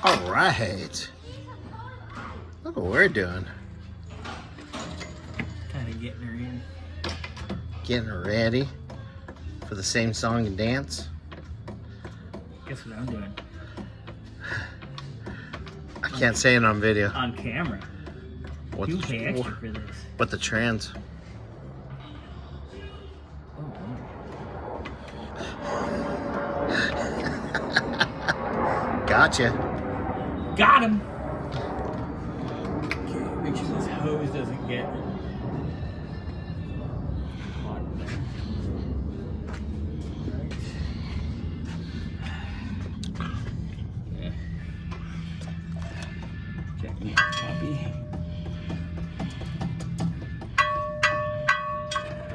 All right. Look what we're doing. Kind of getting her in. Getting ready for the same song and dance. Guess what I'm doing? I can't say it on video. On camera. What You pay extra for this. What the trans? Oh, Gotcha. got him! Okay, make sure this hose doesn't get hot in there. Right. Yeah. Okay, copy.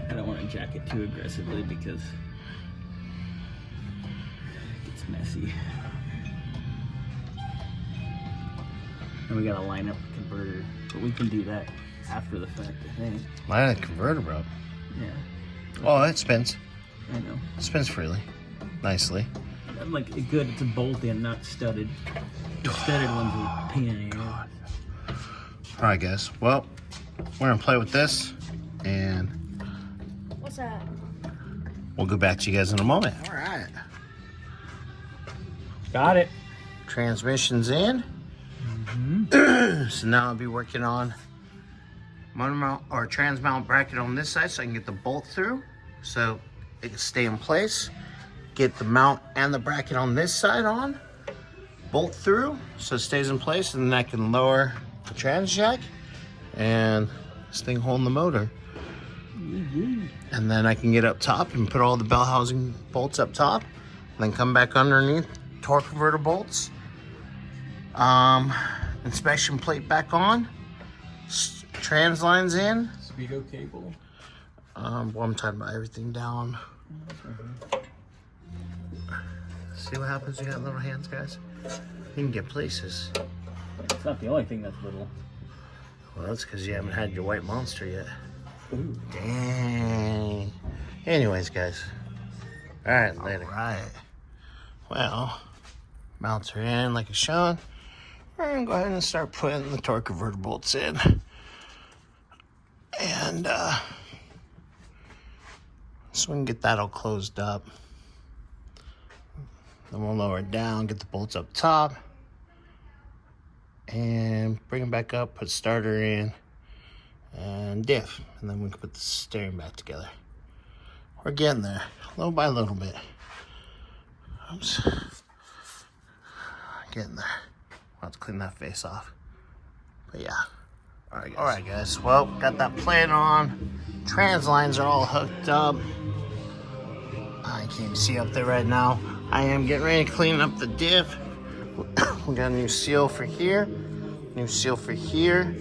I don't want to jack it too aggressively because it gets messy. And we gotta line up the converter, but we can do that after the fact, I think. Line the converter, bro. Yeah, Oh, it spins. I know. It spins freely. Nicely. I'm like, good, it's a bolt in, not studded. The studded one's a pain in the ass. All right, guys. Well, we're gonna play with this, and What's that? we'll go back to you guys in a moment. All right. Got it. Transmission's in. So now I'll be working on motor mount or trans mount bracket on this side so I can get the bolt through so it can stay in place. Get the mount and the bracket on this side on, bolt through so it stays in place, and then I can lower the trans jack and this thing holding the motor. And then I can get up top and put all the bell housing bolts up top, and then come back underneath, torque converter bolts. Inspection plate back on, trans lines in. Speedo cable. Well, I'm talking about everything down. See what happens when you got little hands, guys? You can get places. It's not the only thing that's little. Well, that's because you haven't had your white monster yet. Ooh. Dang. Anyways, guys. All right, later. All right. Well, mounts are in like it's shown. We're gonna go ahead and start putting the torque converter bolts in. And so we can get that all closed up. Then we'll lower it down, get the bolts up top, and bring it back up, put starter in, and diff. And then we can put the steering back together. We're getting there, little by little bit. Oops. Getting there. I'll have to clean that face off. But yeah. All right, guys. Well, got that plate on. Trans lines are all hooked up. I can't even see up there right now. I am getting ready to clean up the diff. We got a new seal for here. New seal for here.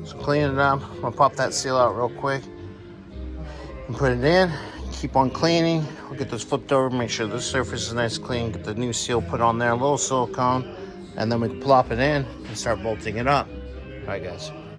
So clean it up. I'm gonna pop that seal out real quick and put it in. Keep on cleaning. We'll get this flipped over, make sure the surface is nice and clean. Get the new seal put on there, a little silicone, and then we can plop it in and start bolting it up. All right, guys.